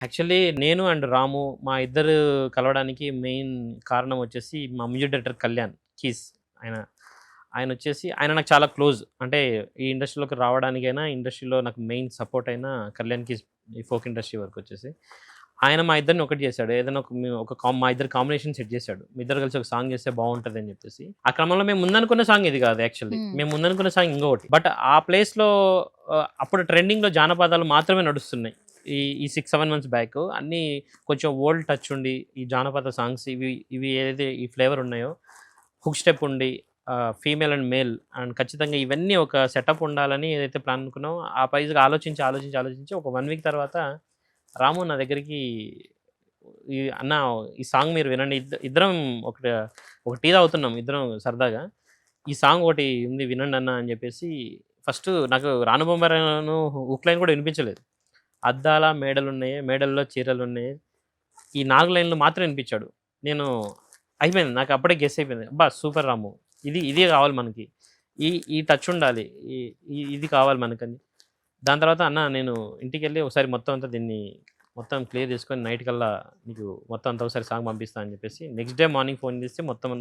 Actually నేను and రాము మా ఇద్దరు కలవడానికి మెయిన్ కారణం వచ్చేసి మా మ్యూజిక్ డైరెక్టర్ కళ్యాణ్ కీస్. ఆయన ఆయనొచ్చేసి ఆయన నాకు చాలా క్లోజ్. అంటే ఈ ఇండస్ట్రీలోకి రావడానికైనా, ఇండస్ట్రీలో నాకు మెయిన్ సపోర్ట్ అయిన కళ్యాణ్ కీస్ ఈ ఫోక్ ఇండస్ట్రీ వరకొచ్చేసి. ఆయన మా ఇద్దరిని ఒకటి చేశాడు. ఏదైనా ఒక మేము ఒక మా ఇద్దరి కాంబినేషన్ సెట్ చేశాడు. మీ ఇద్దరు కలిసి ఒక సాంగ్ చేస్తే బావుంటదని చెప్పేసి. ఆ క్రమంలో మేము ముందనుకున్న సాంగ్ ఇది కాదు యాక్చువల్లీ. హ్మ్. మేము ముందనుకున్న సాంగ్ ఇంకొకటి. బట్ ఆ ప్లేస్‌లో అప్పుడు ట్రెండింగ్‌లో జానపదాలు మాత్రమే నడుస్తున్నాయి. ఈ 6, 7 మంత్స్ బ్యాక్ అన్నీ కొంచెం ఓల్డ్ టచ్ ఉండి, ఈ జానపద సాంగ్స్ ఇవి ఇవి ఏదైతే ఈ ఫ్లేవర్ ఉన్నాయో, హుక్ స్టెప్ ఉండి, ఫీమేల్ అండ్ మేల్ అండ్ ఖచ్చితంగా ఇవన్నీ ఒక సెటప్ ఉండాలని ఏదైతే ప్లాన్ అనుకున్నామో, ఆ పైస్‌గా ఆలోచించి ఒక 1 వీక్ తర్వాత రాము నా దగ్గరికి "అన్న ఈ సాంగ్ మీరు వినండి." ఇద్దరం ఒకట ఒక టీ తాగుతున్నాం ఇద్దరం సరదాగా. "ఈ సాంగ్ ఒకటి ఉంది వినండి అన్న" అని చెప్పేసి ఫస్ట్ నాకు 'రాను బొమ్మరాను' హుక్ లైన్ కూడా వినిపించలేదు. అద్దాల మేడలున్నయే, మేడల్లో చీరలున్నయే. ఈ 4 లైన్‌లు మాత్రం వినిపించాడు. నేను అయిపోయింది. నాకు అప్పుడే గెస్ అయిపోయింది. అబ్బా! సూపర్ రాము. ఇదే కావాలి మనకి. ఈ ఈ టచ్ ఉండాలి. ఈ ఇది కావాలి మనకని. దాని తర్వాత అన్న నేను ఇంటికెళ్ళి ఒకసారి మొత్తం అంతా దీన్ని మొత్తం క్లియర్ చేసుకొని నైట్ కల్లా నీకు మొత్తం అంతా ఒకసారి సాంగ్ పంపిస్తా అని చెప్పేసి నెక్స్ట్ డే మార్నింగ్ ఫోన్ చేసి మొత్తం అంతా